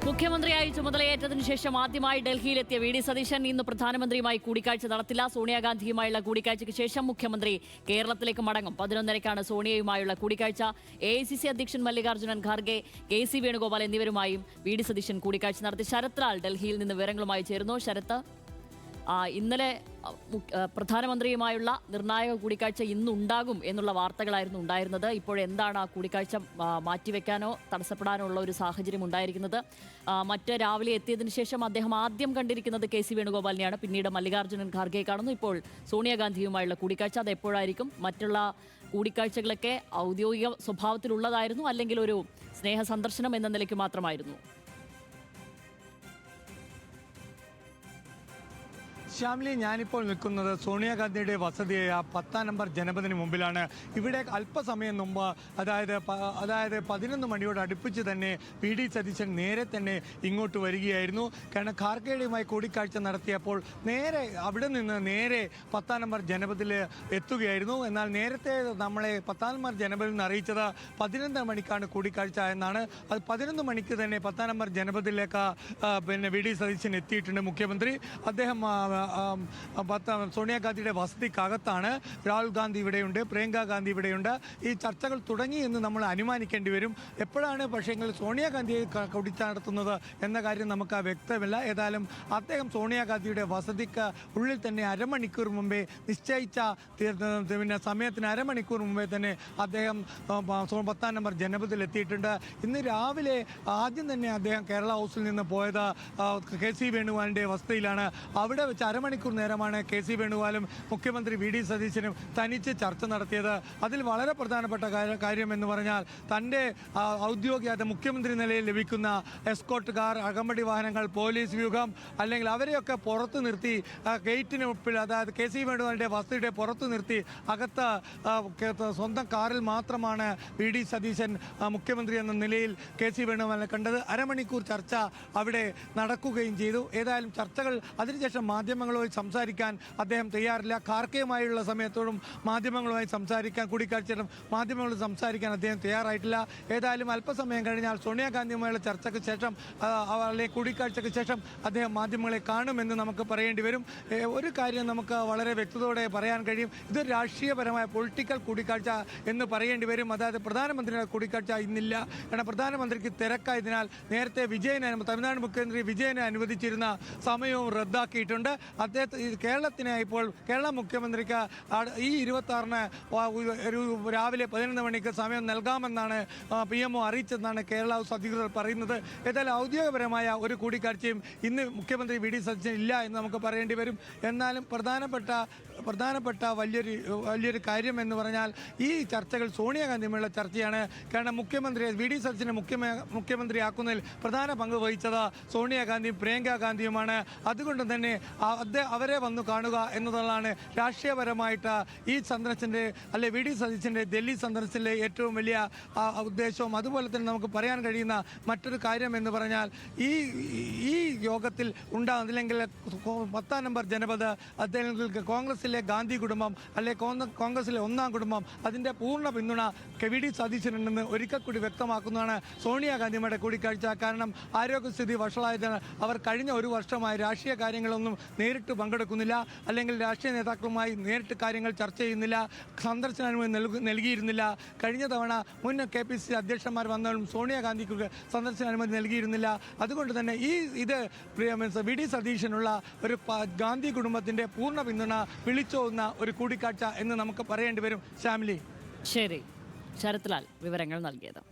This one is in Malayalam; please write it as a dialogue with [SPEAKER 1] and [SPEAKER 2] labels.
[SPEAKER 1] മുഖ്യമന്ത്രിയായി ചുമതലയേറ്റതിനു ശേഷം ആദ്യമായി ഡൽഹിയിലെത്തിയ വി ഡി സതീശൻ ഇന്ന് പ്രധാനമന്ത്രിയുമായി കൂടിക്കാഴ്ച നടത്തില്ല. സോണിയാഗാന്ധിയുമായുള്ള കൂടിക്കാഴ്ചയ്ക്ക് ശേഷം മുഖ്യമന്ത്രി കേരളത്തിലേക്ക് മടങ്ങും. 11:30-ക്കാണ് സോണിയയുമായുള്ള കൂടിക്കാഴ്ച. AICC അധ്യക്ഷൻ മല്ലികാർജ്ജുനൻ ഖാർഗെ, KC വേണുഗോപാൽ എന്നിവരുമായും വി ഡി സതീശൻ കൂടിക്കാഴ്ച നടത്തി. ശരത് ലാൽ ഡൽഹിയിൽ നിന്ന് വിവരങ്ങളുമായി ചേരുന്നു. ശരത്ത്, ഇന്നലെ പ്രധാനമന്ത്രിയുമായുള്ള നിർണായക കൂടിക്കാഴ്ച ഇന്നുണ്ടാകും എന്നുള്ള വാർത്തകളായിരുന്നു ഉണ്ടായിരുന്നത്. ഇപ്പോഴെന്താണ് ആ കൂടിക്കാഴ്ച മാറ്റിവെക്കാനോ തടസ്സപ്പെടാനോ ഉള്ള ഒരു സാഹചര്യം ഉണ്ടായിരിക്കുന്നത്? രാവിലെ എത്തിയതിനു ശേഷം അദ്ദേഹം ആദ്യം കണ്ടിരിക്കുന്നത് KC വേണുഗോപാലിനെയാണ്, പിന്നീട് മല്ലികാർജ്ജുനൻ ഖാർഗെ കാണുന്നു. ഇപ്പോൾ സോണിയാഗാന്ധിയുമായുള്ള കൂടിക്കാഴ്ച അത് എപ്പോഴായിരിക്കും? മറ്റുള്ള കൂടിക്കാഴ്ചകളൊക്കെ ഔദ്യോഗിക സ്വഭാവത്തിലുള്ളതായിരുന്നു, അല്ലെങ്കിൽ ഒരു സ്നേഹ സന്ദർശനം എന്ന നിലയ്ക്ക് മാത്രമായിരുന്നു?
[SPEAKER 2] ശ്യാമിലി, ഞാനിപ്പോൾ നിൽക്കുന്നത് സോണിയാഗാന്ധിയുടെ വസതിയായ 10-ാം നമ്പർ ജനപദിന് മുമ്പിലാണ്. ഇവിടെ അല്പസമയം മുമ്പ് അതായത് 11 മണിയോട് അടുപ്പിച്ച് തന്നെ വി ഡി സതീശൻ നേരെ തന്നെ ഇങ്ങോട്ട് വരികയായിരുന്നു. കാരണം ഖാർഗെയുമായി കൂടിക്കാഴ്ച നടത്തിയപ്പോൾ അവിടെ നിന്ന് നേരെ 10-ാം നമ്പർ ജനപദിൽ എത്തുകയായിരുന്നു. എന്നാൽ നേരത്തെ നമ്മളെ 10-ാം നമ്പർ ജനപദിൽ നിന്ന് അറിയിച്ചത് 11 മണിക്കാണ് കൂടിക്കാഴ്ച എന്നാണ്. അത് 11 മണിക്ക് തന്നെ 10-ാം നമ്പർ ജനപദിലേക്ക് വി ഡി സതീശൻ എത്തിയിട്ടുണ്ട്. മുഖ്യമന്ത്രി അദ്ദേഹം സോണിയാഗാന്ധിയുടെ വസതിക്കകത്താണ്. രാഹുൽ ഗാന്ധി ഇവിടെയുണ്ട്, പ്രിയങ്ക ഗാന്ധി ഇവിടെയുണ്ട്. ഈ ചർച്ചകൾ തുടങ്ങി എന്ന് നമ്മൾ അനുമാനിക്കേണ്ടി വരും. എപ്പോഴാണ് പക്ഷേങ്കിൽ സോണിയാഗാന്ധിയെ കൂടിക്കാഴ്ച നടത്തുന്നത് എന്ന കാര്യം നമുക്ക് വ്യക്തമല്ല. ഏതായാലും അദ്ദേഹം സോണിയാഗാന്ധിയുടെ വസതിക്ക് ഉള്ളിൽ തന്നെ അരമണിക്കൂർ മുമ്പേ നിശ്ചയിച്ച സമയത്തിന് അരമണിക്കൂർ മുമ്പേ തന്നെ അദ്ദേഹം 10-ാം നമ്പർ ജനപദിൽ എത്തിയിട്ടുണ്ട്. ഇന്ന് രാവിലെ ആദ്യം തന്നെ അദ്ദേഹം കേരള ഹൗസിൽ നിന്ന് പോയത് KC വേണുഗോപാലിൻ്റെ വസതിയിലാണ്. അവിടെ വെച്ച് അരമണിക്കൂർ നേരമാണ് KC വേണുഗോപാലും മുഖ്യമന്ത്രി വി ഡി സതീശനും തനിച്ച് ചർച്ച നടത്തിയത്. അതിൽ വളരെ പ്രധാനപ്പെട്ട കാര്യം എന്ന് പറഞ്ഞാൽ തൻ്റെ ഔദ്യോഗിക മുഖ്യമന്ത്രി നിലയിൽ ലഭിക്കുന്ന എസ്കോർട്ട് കാർ, അകമ്പടി വാഹനങ്ങൾ, പോലീസ് വ്യൂഹം, അല്ലെങ്കിൽ അവരെയൊക്കെ പുറത്തു നിർത്തി ഗേറ്റിന് ഉപ്പിൽ, അതായത് KC വേണുഗോപാലിൻ്റെ വസതിയുടെ പുറത്തു നിർത്തി അകത്ത് സ്വന്തം കാറിൽ മാത്രമാണ് വി ഡി സതീശൻ മുഖ്യമന്ത്രി എന്ന നിലയിൽ KC വേണുഗോപാലിനെ കണ്ടത്. അരമണിക്കൂർ ചർച്ച അവിടെ നടക്കുകയും ചെയ്തു. ഏതായാലും ചർച്ചകൾ അതിനുശേഷം മാധ്യമങ്ങളുമായി സംസാരിക്കാൻ അദ്ദേഹം തയ്യാറില്ല. ഖാർഗെയുമായുള്ള സമയത്തോടും മാധ്യമങ്ങളുമായി സംസാരിക്കാൻ, കൂടിക്കാഴ്ചയിലും മാധ്യമങ്ങളോട് സംസാരിക്കാൻ അദ്ദേഹം തയ്യാറായിട്ടില്ല. ഏതായാലും അല്പസമയം കഴിഞ്ഞാൽ സോണിയാഗാന്ധിയുമായുള്ള ചർച്ചയ്ക്ക് ശേഷം അല്ലെങ്കിൽ കൂടിക്കാഴ്ചയ്ക്ക് ശേഷം അദ്ദേഹം മാധ്യമങ്ങളെ കാണുമെന്ന് നമുക്ക് പറയേണ്ടി വരും. ഒരു കാര്യം നമുക്ക് വളരെ വ്യക്തതയോടെ പറയാൻ കഴിയും, ഇതൊരു രാഷ്ട്രീയപരമായ പൊളിറ്റിക്കൽ കൂടിക്കാഴ്ച എന്ന് പറയേണ്ടി വരും. അതായത് പ്രധാനമന്ത്രിയുടെ കൂടിക്കാഴ്ച ഇന്നില്ല. കാരണം പ്രധാനമന്ത്രിക്ക് തിരക്കായതിനാൽ നേരത്തെ തമിഴ്നാട് മുഖ്യമന്ത്രി വിജയനെ അനുവദിച്ചിരുന്ന സമയവും റദ്ദാക്കിയിട്ടുണ്ട്. കേരളത്തിന് ഇപ്പോൾ കേരള മുഖ്യമന്ത്രിക്ക് ഈ 26-ന് ഒരു രാവിലെ 11 മണിക്ക് സമയം നൽകാമെന്നാണ് PMO അറിയിച്ചതെന്നാണ് കേരള ഹൗസ് അധികൃതർ പറയുന്നത്. ഏതായാലും ഔദ്യോഗികപരമായ ഒരു കൂടിക്കാഴ്ചയും ഇന്ന് മുഖ്യമന്ത്രി വി ഡി സതീശൻ ഇല്ല എന്ന് നമുക്ക് പറയേണ്ടി വരും. എന്നാലും പ്രധാനപ്പെട്ട വലിയൊരു കാര്യം എന്ന് പറഞ്ഞാൽ ഈ ചർച്ചകൾ സോണിയാഗാന്ധിയുമായുള്ള ചർച്ചയാണ്. കാരണം വി ഡി സതീശനെ മുഖ്യമന്ത്രിയാക്കുന്നതിൽ പ്രധാന പങ്ക് വഹിച്ചത് സോണിയാഗാന്ധിയും പ്രിയങ്ക ഗാന്ധിയുമാണ്. അതുകൊണ്ട് തന്നെ അവരെ വന്നു കാണുക എന്നതാണ് രാഷ്ട്രീയപരമായിട്ട് ഈ സന്ദർശനത്തിൻ്റെ വി ഡി സതീശൻ്റെ ഡൽഹി സന്ദർശനത്തിലെ ഏറ്റവും വലിയ ഉദ്ദേശവും. അതുപോലെ തന്നെ നമുക്ക് പറയാൻ കഴിയുന്ന മറ്റൊരു കാര്യം എന്ന് പറഞ്ഞാൽ ഈ യോഗത്തിൽ അല്ലെങ്കിൽ 10-ാം നമ്പർ ജനപദ്, അല്ലെങ്കിൽ കോൺഗ്രസിലെ ഗാന്ധി കുടുംബം, അല്ലെങ്കിൽ കോൺഗ്രസിലെ 1-ാം കുടുംബം, അതിൻ്റെ പൂർണ്ണ പിന്തുണ വി ഡി സതീശനുണ്ടെന്ന് ഒരിക്കൽ കൂടി വ്യക്തമാക്കുന്നതാണ് സോണിയാഗാന്ധിയുടെ കൂടിക്കാഴ്ച. കാരണം ആരോഗ്യസ്ഥിതി വഷളായതിനാൽ അവർ കഴിഞ്ഞ ഒരു വർഷമായി രാഷ്ട്രീയ കാര്യങ്ങളൊന്നും നേരിട്ട് പങ്കെടുക്കുന്നില്ല, അല്ലെങ്കിൽ രാഷ്ട്രീയ നേതാക്കളുമായി നേരിട്ട് കാര്യങ്ങൾ ചർച്ച ചെയ്യുന്നില്ല, സന്ദർശന അനുമതി നൽകിയിരുന്നില്ല. കഴിഞ്ഞ തവണ മുൻ KPCC അധ്യക്ഷന്മാർ വന്നാലും സോണിയാഗാന്ധിക്ക് സന്ദർശന അനുമതി നൽകിയിരുന്നില്ല. അതുകൊണ്ട് തന്നെ ഇത് വി ഡി സതീശനുള്ള ഒരു ഗാന്ധി കുടുംബത്തിൻ്റെ പൂർണ്ണ പിന്തുണ വിളിച്ചോതുന്ന ഒരു കൂടിക്കാഴ്ച എന്ന് നമുക്ക് പറയേണ്ടി വരും. ശ്യാമിലി,
[SPEAKER 1] ശരി, ശരത് ലാൽ വിവരങ്ങൾ നൽകിയത്.